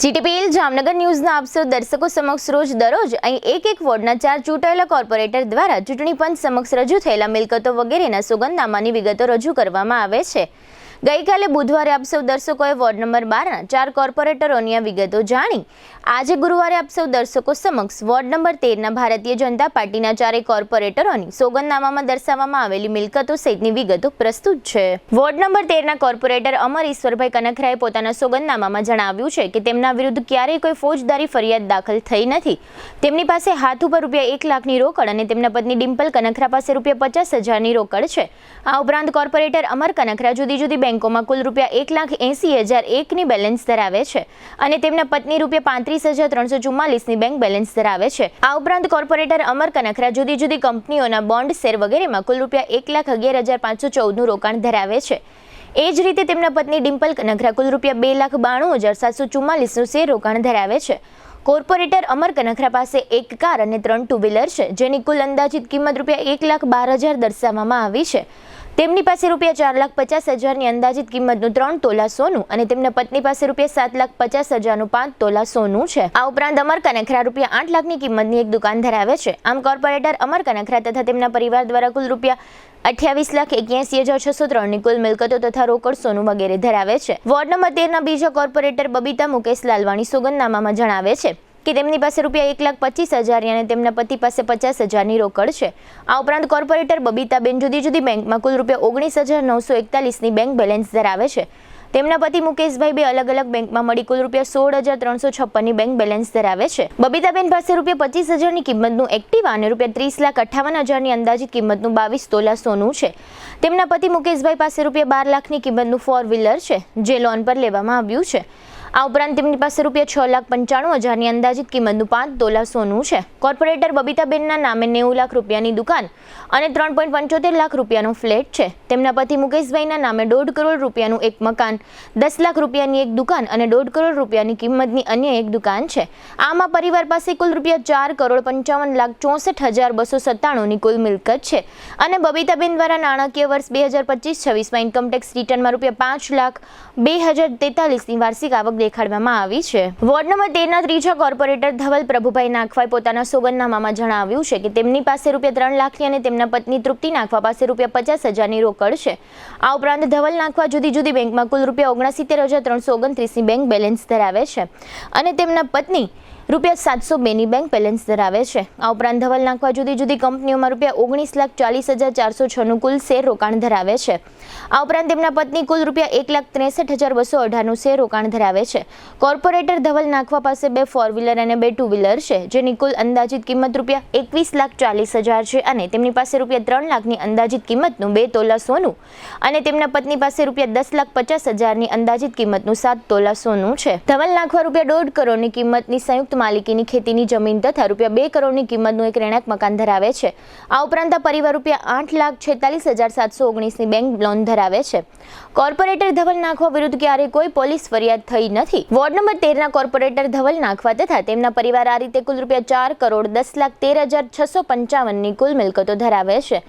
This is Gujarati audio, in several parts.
જીટીપીએલ જામનગર ન્યૂઝના આપ સૌ દર્શકો સમક્ષ દરરોજ અહીં એક વોર્ડના 4 ચૂંટાયેલા કોર્પોરેટર દ્વારા ચૂંટણી પંચ સમક્ષ રજૂ થયેલા મિલકતો વગેરેના સોગંદનામાની વિગતો રજૂ કરવામાં આવે છે। ગઈકાલે બુધવારે આપ સૌ દર્શકોએ વોર્ડ નંબર 12ના 4 કોર્પોરેટરોની આ વિગતો જાણી આજે ગુરુવારે આપ સૌ દર્શકો સમક્ષ વોર્ડ નંબર 13ના ભારતીય જનતા પાર્ટીના 4 કોર્પોરેટરોની સોગંદનામામાં દર્શાવવામાં આવેલી મિલકતો સહિતની વિગતો પ્રસ્તુત છે। વોર્ડ નંબર 13ના કોર્પોરેટર અમર ઈશ્વરભાઈ કનખરાએ પોતાના સોગંદનામામાં જણાવ્યું છે કે તેમના વિરુદ્ધ ક્યારેય કોઈ ફોજદારી ફરિયાદ દાખલ થઈ નથી। તેમની પાસે હાથ ઉપર રૂપિયા 1 લાખની રોકડ અને તેમના પત્ની ડિમ્પલ કનખરા પાસે રૂપિયા 50,000ની રોકડ છે। આ ઉપરાંત કોર્પોરેટર અમર કનખરા જુદી બેંકોમાં કુલ રૂપિયા 1,80,001ની બેલેન્સ ધરાવે છે અને તેમના પત્ની રૂપિયા 35,344ની બેંક બેલેન્સ ધરાવે છે। આ ઉપરાંત કોર્પોરેટર અમર કનખરા જુદી કંપનીઓના બોન્ડ શેર વગેરેમાં કુલ રૂપિયા 1,11,514નું રોકાણ ધરાવે છે। એ જ રીતે તેમના પત્ની ડિમ્પલ કનખરા કુલ રૂપિયા 2,92,744નું શેર રોકાણ ધરાવે છે। કોર્પોરેટર અમર કનખરા પાસે 1 કાર અને 3 ટુ વ્હીલર છે જેની કુલ અંદાજિત કિંમત રૂપિયા 1,12,000 દર્શાવવામાં આવી છે। તેમની પાસે રૂપિયા 4,50,000ની અંદાજિત કિંમતનું 3 તોલા સોનું અને તેમના પત્ની પાસે રૂપિયા 7,50,000નું 5 તોલા સોનું છે। આ ઉપરાંત અમર કનખરા રૂપિયા 8 લાખની કિંમતની એક દુકાન ધરાવે છે। આમ કોર્પોરેટર અમર કનખરા તથા તેમના પરિવાર દ્વારા કુલ રૂપિયા 28,81,603ની કુલ મિલકતો તથા રોકડ સોનું વગેરે ધરાવે છે। વોર્ડ નંબર 13ના બીજા કોર્પોરેટર બબીતા મુકેશ લાલવાણી સોગંદનામામાં જણાવે છે કે તેમની પાસે રૂપિયા 1,25,000 અને તેમના પતિ પાસે 50,000ની રોકડ છે। આ ઉપરાંત કોર્પોરેટર બબીતાબેન જુદી બેંકમાં કુલ રૂપિયા 19,941ની બેંક બેલેન્સ ધરાવે છે। તેમના પતિ મુકેશભાઈ બે અલગ બેંકમાં મળી કુલ રૂપિયા 16,356ની બેંક બેલેન્સ ધરાવે છે। બબીતાબેન પાસે રૂપિયા 25,000ની કિંમતનું એક્ટિવા અને રૂપિયા 30,58,000ની અંદાજિત કિંમતનું 22 તોલા સોનું છે। તેમના પતિ મુકેશભાઈ પાસે રૂપિયા 12 લાખની કિંમતનું 4 વ્હીલર છે જે લોન પર લેવામાં આવ્યું છે। આ ઉપરાંત તેમની પાસે રૂપિયા 6,95,000ની અંદાજિત કિંમતનું 5 તોલા સોનું છે। કોર્પોરેટર બબીતાબેનના નામે 90 લાખ રૂપિયાની દુકાન અને 3.75 લાખ રૂપિયાનો ફ્લેટ છે। તેમના પતિ મુકેશભાઈના નામે 1.5 કરોડ રૂપિયાનું એક મકાન, 10 લાખ રૂપિયાની એક દુકાન અને 1.5 કરોડ રૂપિયાની કિંમતની અન્ય એક દુકાન છે। આમાં પરિવાર પાસે કુલ રૂપિયા 4,55,64,297ની કુલ મિલકત છે અને બબીતાબેન દ્વારા નાણાકીય વર્ષ 2025-26માં ઇન્કમટેક્સ રિટર્નમાં રૂપિયા 5,02,043ની વાર્ષિક આવક દેખાડવામાં આવી છે। વોર્ડ નંબર 13ના ત્રીજા કોર્પોરેટર ધવલ પ્રભુભાઈ નાખવાએ પોતાના સોગંદનામામાં જણાવ્યું છે કે તેમની પાસે રૂપિયા 3 લાખની અને તેમના પત્ની તૃપ્તિ નાખવા પાસે રૂપિયા 50,000ની રોકડ છે। આ ઉપરાંત ધવલ નાખવા જુદી બેંકમાં કુલ રૂપિયા 69,329ની બેંક બેલેન્સ ધરાવે છે અને તેમના પત્ની રૂપિયા 702ની બેંક બેલેન્સ ધરાવે છે। આ ઉપરાંત ધવલ નાખવા જુદી કંપનીઓમાં રૂપિયા 19,40,406નું કુલ શેર રોકાણ ધરાવે છે। આ ઉપરાંત તેમના પત્ની કુલ રૂપિયા 1,63,218નું શેર રોકાણ ધરાવે છે। કોર્પોરેટર ધવલ નાખવા પાસે 2 4 વ્હીલર અને 2 ટુ વ્હીલર છે જેની કુલ અંદાજિત કિંમત રૂપિયા 21,40,000 છે અને તેમની પાસે રૂપિયા 3 લાખની અંદાજિત કિંમતનું 2 તોલા સોનું અને તેમના પત્ની પાસે રૂપિયા 10,50,000ની અંદાજિત કિંમતનું 7 તોલા સોનું છે। ધવલ નાખવા રૂપિયા 1.5 કરોડની કિંમતની સંયુક્ત માલિકીની ખેતીની જમીન તથા રૂપિયા 2 કરોડની કિંમતનું એક રહેણાંક મકાન ધરાવે છે। આ ઉપરાંત આ પરિવાર રૂપિયા 8,46,719ની બેંક લોન ધરાવે છે। કોર્પોરેટર ધવલ નાખવા વિરુદ્ધ ક્યારે કોઈ પોલીસ ફરિયાદ થઈ નથી। વોર્ડ નંબર 13ના કોર્પોરેટર ધવલ નાખવા તથા તેમના પરિવાર આ રીતે કુલ રૂપિયા 4,10,13,655ની કુલ મિલકતો ધરાવે છે।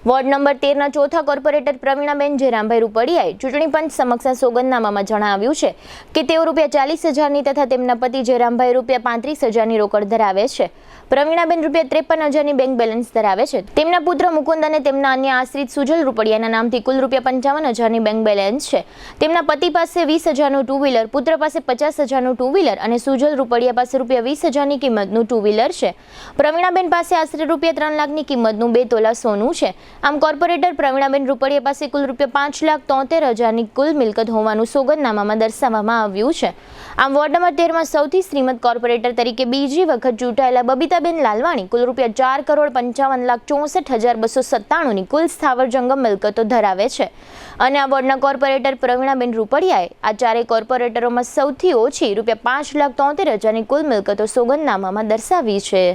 વોર્ડ નંબર 13ના ચોથા કોર્પોરેટર પ્રવીણાબેન જયરામભાઈ રૂપડિયાએ ચૂંટણી પંચ સમક્ષ સોગંદનામામાં જણાવ્યું છે કે તેઓ રૂપિયા 40,000ની તથા તેમના પતિ જયરામભાઈ રૂપિયા 35,000ની રોકડ ધરાવે છે। પ્રવીણાબેન રૂપિયા 53,000ની બેંક બેલેન્સ ધરાવે છે। તેમના પુત્ર મુકુંદ અને તેમના અન્ય આશ્રિત સુજલ રૂપડિયાના નામથી કુલ રૂપિયા 55,000ની બેંક બેલેન્સ છે। તેમના પતિ પાસે 20,000નું ટુ વ્હીલર, પુત્ર પાસે 50,000નું ટુ વ્હીલર અને સુજલ રૂપડિયા પાસે રૂપિયા 20,000ની કિંમતનું ટુ વ્હીલર છે। પ્રવીણાબેન પાસે આશરે રૂપિયા 3 લાખની કિંમતનું 2 તોલા સોનું છે। આમ કોર્પોરેટર પ્રવીણાબેન રૂપડિયા પાસે કુલ રૂપિયા 5,73,000ની કુલ મિલકત હોવાનું સોગંદનામામાં દર્શાવવામાં આવ્યું છે। આમ વોર્ડ નંબર 13માં સૌથી શ્રીમંત કોર્પોરેટર તરીકે બીજી વખત ચૂંટાયેલા બબીતાબેન લાલવાણી કુલ રૂપિયા 4,55,64,297ની કુલ સ્થાવર જંગમ મિલકતો ધરાવે છે અને આ વોર્ડના કોર્પોરેટર પ્રવીણાબેન રૂપડિયાએ આ 4 કોર્પોરેટરોમાં સૌથી ઓછી રૂપિયા 5,73,000ની કુલ મિલકતો સોગંદનામામાં દર્શાવી છે।